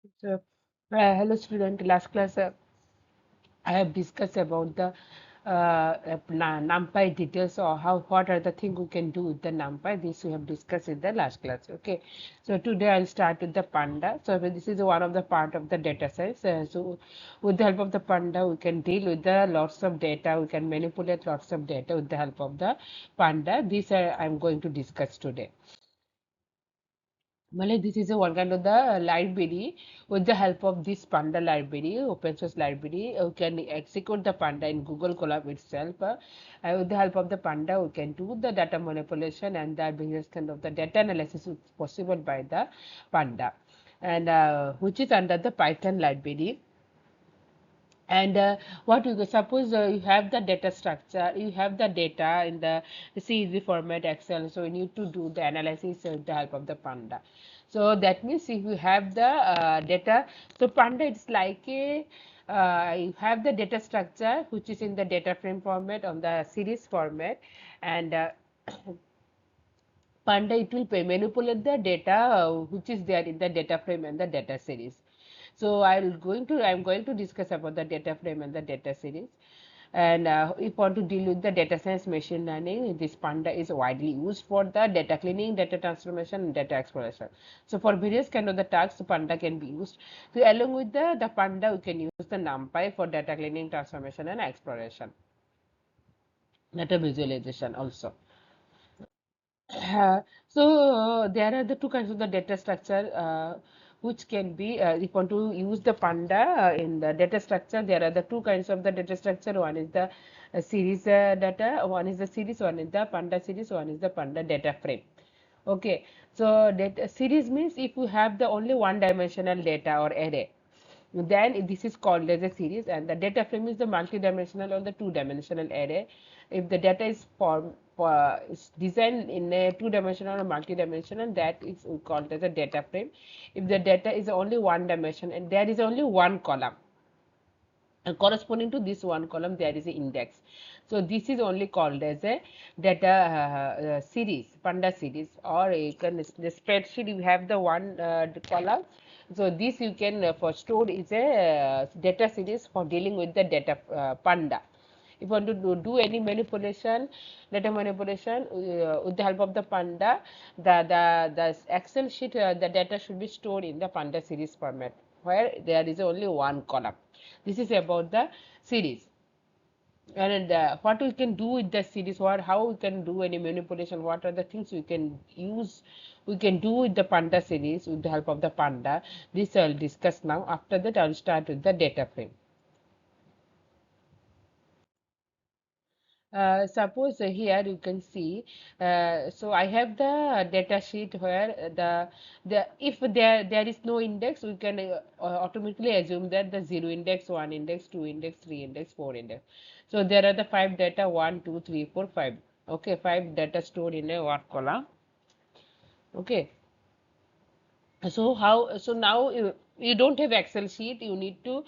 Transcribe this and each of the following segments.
So, hello student. Last class I have discussed about the NumPy details or how what are the things we can do with the NumPy. This we have discussed in the last class. Okay. So today I'll start with the Panda. So this is one of the part of the data science. So with the help of the Panda, we can deal with the lots of data. We can manipulate lots of data with the help of the Panda. This I'm going to discuss today. Malay, this is a one kind of the library. With the help of this Panda library, open source library, you can execute the Panda in Google Colab itself. With the help of the Panda, we can do the data manipulation and the various kind of the data analysis is possible by the Panda, and which is under the Python library. And what you suppose you have the data structure, you have the data in the CSV format Excel, so you need to do the analysis with the help of the Panda. So that means if you have the data, so Panda it's like a you have the data structure which is in the data frame format on the series format, and Panda it will manipulate the data which is there in the data frame and the data series. So I'm going to discuss about the data frame and the data series. And if want to deal with the data science machine learning, this Panda is widely used for the data cleaning, data transformation, and data exploration. So for various kind of the tasks, Panda can be used. So along with the Panda, we can use the NumPy for data cleaning, transformation, and exploration, data visualization also. So there are the two kinds of the data structure which can be if you want to use the Panda in the data structure. There are the two kinds of the data structure. One is the series data, one is the series, one is the Panda series, one is the Panda data frame. Okay, so data series means if you have the only one dimensional data or array, then this is called as a series, and the data frame is the multi-dimensional or the two-dimensional array. If the data is is designed in a two-dimensional or multi-dimensional, that is called as a data frame. If the data is only one dimension and there is only one column, and corresponding to this one column there is an index, so this is only called as a data series, Panda series. Or you can the spreadsheet, you have the one column, so this you can for stored is a data series for dealing with the data Panda. If you want to do any manipulation, data manipulation with the help of the Panda, the Excel sheet, the data should be stored in the Panda series format where there is only one column. This is about the series. And what we can do with the series, what how we can do any manipulation, what are the things we can use, we can do with the Panda series with the help of the Panda. This I'll discuss now. After that, I'll start with the data frame. Suppose here you can see, so I have the data sheet where the if there is no index, we can automatically assume that the 0 index, 1 index, 2 index, 3 index, 4 index. So there are the 5 data, 1, 2, 3, 4, 5. Okay, 5 data stored in a one column. Okay, so how, so now you don't have Excel sheet, you need to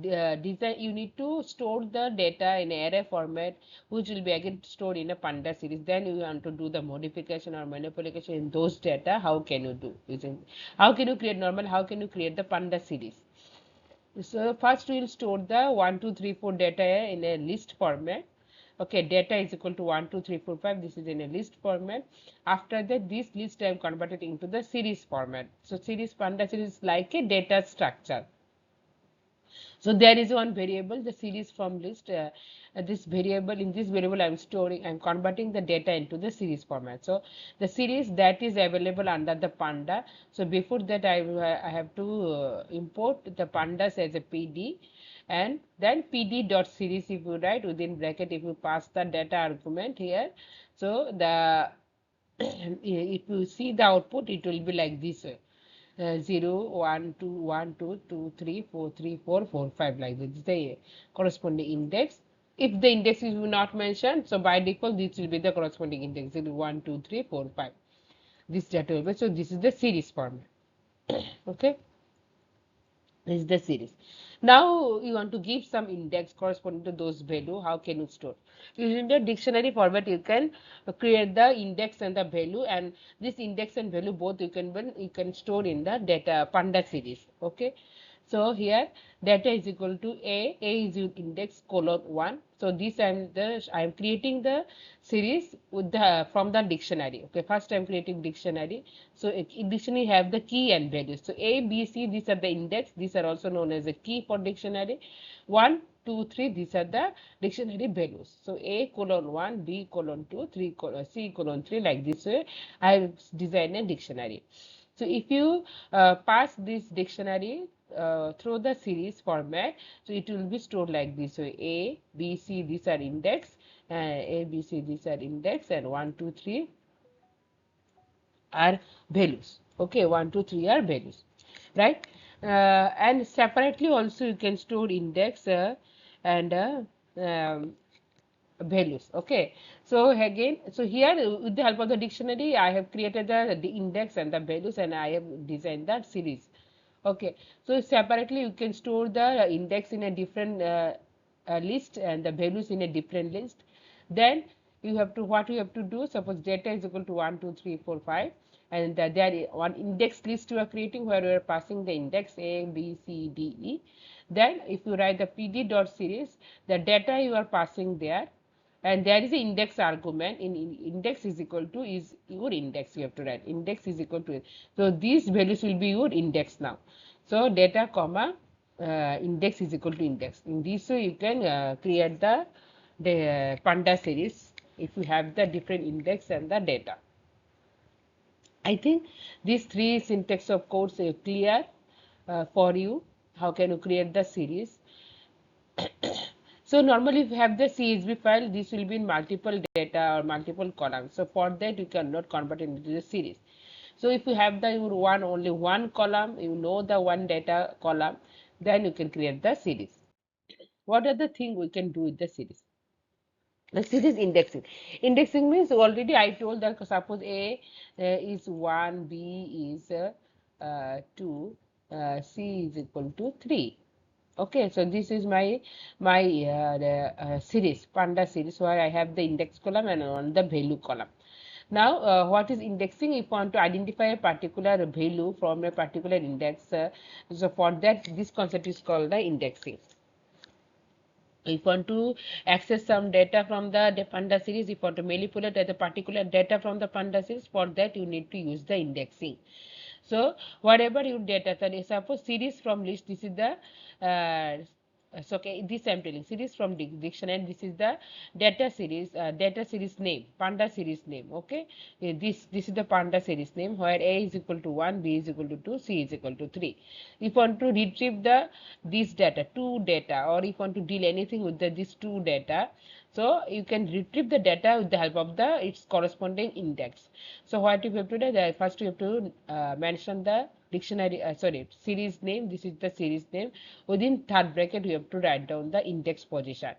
design, you need to store the data in array format, which will be again stored in a Panda series. Then you want to do the modification or manipulation in those data. How can you do using, how can you create normal, how can you create the Panda series? So first we will store the 1, 2, 3, 4 data in a list format. Okay, data is equal to 1, 2, 3, 4, 5. This is in a list format. After that, this list I am converted into the series format. So series Panda series is like a data structure. So there is one variable, the series from list. This variable, in this variable, I'm converting the data into the series format. So the series that is available under the Panda. So before that, I have to import the pandas as a PD, and then PD dot series if you write within bracket, if you pass the data argument here. So the if you see the output, it will be like this. 0, 1, 2, 1, 2, 2, 3, 4, 3, 4, 4, 5, like this. This is the corresponding index. If the index is not mentioned, so by default, this will be the corresponding index 0, 1, 2, 3, 4, 5. This data will be, so this is the series format. Okay. is the series. Now you want to give some index corresponding to those value. How can you store? Using the dictionary format, you can create the index and the value, and this index and value both you can store in the data Panda series. Okay. So here data is equal to A is your index colon 1. So this I am creating the series with the from the dictionary. Okay, first I am creating dictionary. So in dictionary have the key and values. So A, B, C, these are the index. These are also known as a key for dictionary. 1, 2, 3, these are the dictionary values. So A colon 1, B colon 2, 3 colon C colon 3, like this way I have designed a dictionary. So if you pass this dictionary through the series format, so it will be stored like this. So A, B, C, these are index, A, B, C, these are index, and 1, 2, 3 are values. Okay, 1, 2, 3 are values, right? And separately also you can store index and values. Okay, so again, so here with the help of the dictionary I have created the index and the values, and I have designed that series. Okay, so separately you can store the index in a different list and the values in a different list. Then you have to what you have to do, suppose data is equal to 1 2 3 4 5, and there is one index list you are creating where you are passing the index A B C D E. Then if you write the pd dot series, the data you are passing there, and there is an index argument in index is equal to is your index. You have to write index is equal to it. So these values will be your index now. So data comma index is equal to index. In this way you can create the Panda series if you have the different index and the data. I think these three syntax of codes are clear for you. How can you create the series? So normally if you have the CSV file, this will be in multiple data or multiple columns. So for that you cannot convert it into the series. So if you have the only one column, you know the one data column, then you can create the series. What are the thing we can do with the series? The series indexing. Indexing means already I told that suppose A is 1, B is 2, C is equal to 3. Okay, so this is my series, Panda series, where I have the index column and on the value column. Now, what is indexing? If you want to identify a particular value from a particular index, so for that, this concept is called the indexing. If you want to access some data from the Panda series, if you want to manipulate the particular data from the Panda series, for that you need to use the indexing. So whatever your data, suppose series from list, this is the so okay, this I'm telling series from dictionary. This is the data series name, Panda series name. Okay, this is the Panda series name where A is equal to 1, B is equal to 2, C is equal to 3. If you want to retrieve the this data, two data, or if you want to deal anything with this two data, so you can retrieve the data with the help of the its corresponding index. So what you have to do, first you have to mention the dictionary, series name. This is the series name. Within third bracket, you have to write down the index position.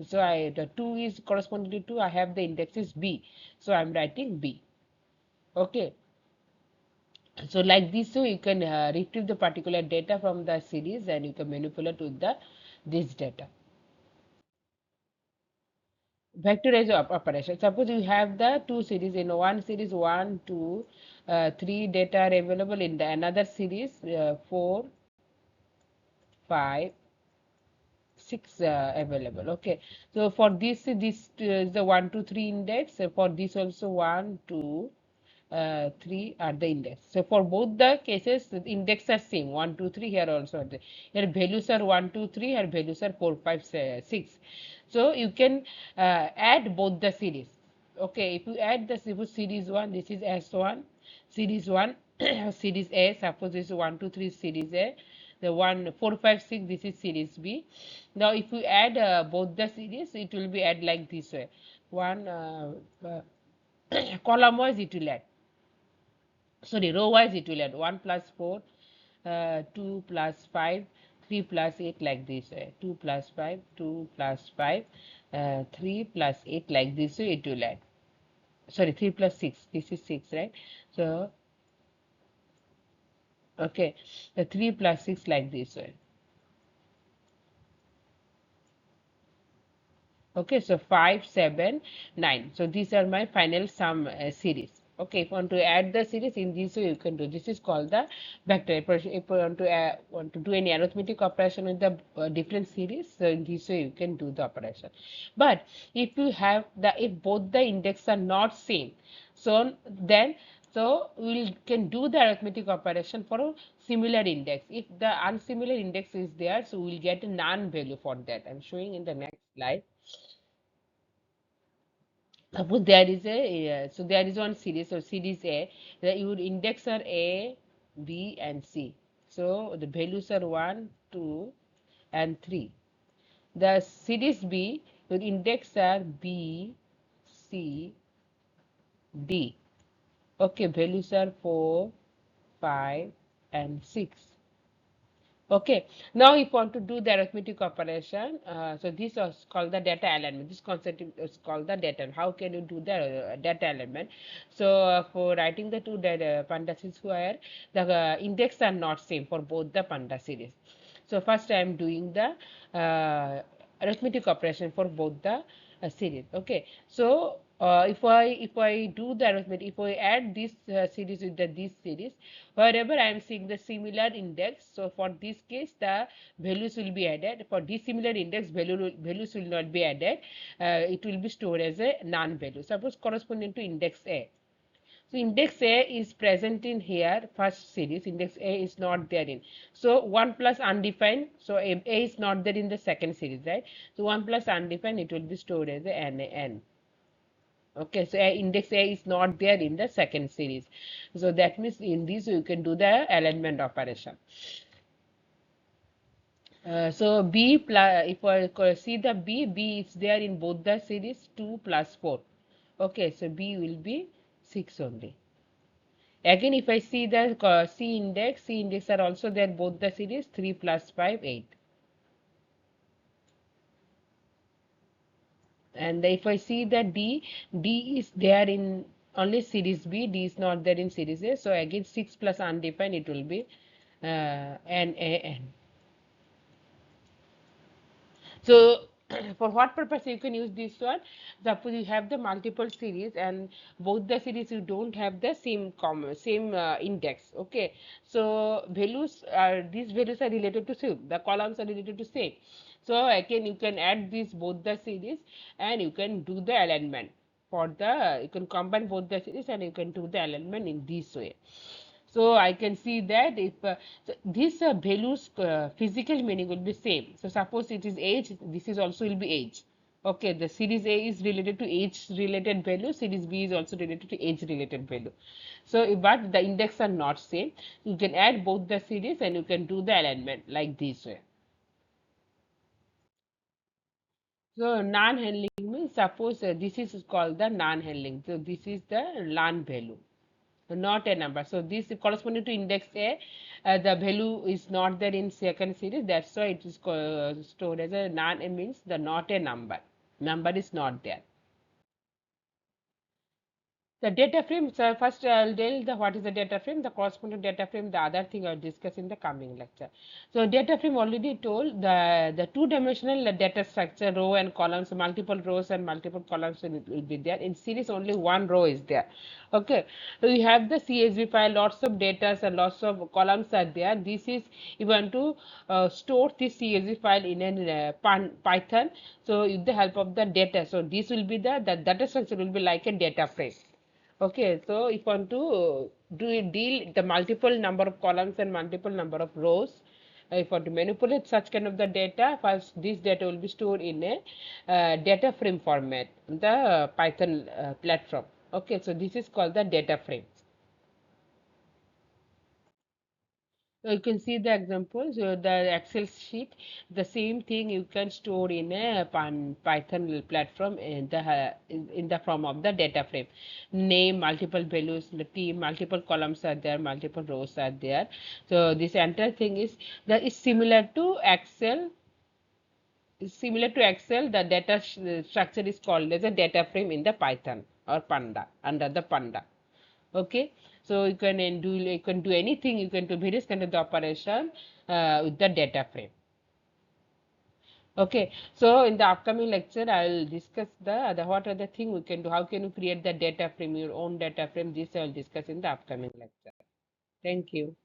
So the 2 is corresponding to 2. I have the index is B. So I'm writing B. Okay. So like this, so you can retrieve the particular data from the series and you can manipulate with this data. Vectorized operation. Suppose you have the two series in one series 1, 2, 3 data are available in the another series 4, 5, 6 available. Okay. So for this is the 1, 2, 3 index. For this also 1, 2, 3 are the index. So for both the cases, the index are same 1, 2, 3. Here also here values are 1, 2, 3. Here values are 4, 5, 6. So you can add both the series. Okay, if you add the series 1, this is S1, series 1, series A, suppose this is 1, 2, 3 series A, the 1, 4, 5, 6, this is series B. Now if you add both the series, it will be add like this way. One column wise it will add, sorry, row wise it will add 1 plus 4, 2 plus 5, 3 plus 8, like this way, 2 plus 5, 2 plus 5, 3 plus 8, like this way it will add, sorry, 3 plus 6, this is 6, right? So Okay, the 3 plus 6 like this way. Okay, so 5, 7, 9. So these are my final sum series. Okay, if you want to add the series in this way, you can do. This is called the vector. If you want to do any arithmetic operation with the different series, so in this way you can do the operation. But if you have if both the index are not same, so then we can do the arithmetic operation for a similar index. If the unsimilar index is there, so we'll get a non-value for that. I'm showing in the next slide. Suppose there is so there is one series, so series A, your index are A, B, and C. So the values are 1, 2, and 3. The series B, your index are B, C, D. Okay, values are 4, 5, and 6. Okay, now if you want to do the arithmetic operation, so this is called the data alignment. This concept is called the data. How can you do the data alignment? So for writing the two data Panda series where the index are not same for both the Panda series. So first I am doing the arithmetic operation for both the series. Okay, so if I do the arithmetic, if I add this series with this series, wherever I am seeing the similar index, so for this case the values will be added. For dissimilar index, values will not be added. It will be stored as a non-value. Suppose corresponding to index A. So index A is present in here, first series, index A is not there in. So 1 plus undefined, so A is not there in the second series, right? So 1 plus undefined, it will be stored as a N. Okay, so index A is not there in the second series. So that means in this you can do the alignment operation. So B plus, if I see the B is there in both the series 2 plus 4. Okay, so B will be 6 only. Again, if I see the C index are also there both the series 3 plus 5, 8. And if I see the D is there in only series B, D is not there in series A. So again 6 plus undefined, it will be N. So for what purpose you can use this one? Suppose you have the multiple series and both the series you don't have the same index. Okay, so these values are related to same. The columns are related to same. So again you can add these both the series and you can do the alignment for the you can combine both the series and you can do the alignment in this way. So I can see that if so this values physical meaning will be same. So suppose it is age, this is also will be age. Okay, the series A is related to age related value, series B is also related to age related value. So but the index are not same. You can add both the series and you can do the alignment like this way. So non-handling means suppose this is called the non-handling. So this is the non value, not a number. So this is corresponding to index A. The value is not there in second series. That's why it is stored as a non. Means the not a number. Number is not there. The data frame, so first I'll tell the what is the data frame, the corresponding data frame, the other thing I'll discuss in the coming lecture. So data frame already told the two-dimensional data structure, row and columns, multiple rows and multiple columns will be there. In series only one row is there. Okay, so you have the CSV file, lots of data and lots of columns are there. This is you want to store this CSV file in a Python. So with the help of the data, so this will be the data structure will be like a data frame. Okay, so if you want to deal the multiple number of columns and multiple number of rows, if you want to manipulate such kind of the data, first this data will be stored in a data frame format, the Python platform. Okay, so this is called the data frame. So you can see the example. So the Excel sheet, the same thing you can store in a Python platform in the form of the data frame. Name, multiple values, the team, multiple columns are there, multiple rows are there. So this entire thing is similar to Excel. Similar to Excel, the data structure is called as a data frame in the Python or Panda under the Panda. Okay, So you can do anything, you can do various kind of the operation with the data frame. Okay, so in the upcoming lecture, I will discuss the what are the thing we can do, how can you create the data frame, your own data frame. This I will discuss in the upcoming lecture. Thank you.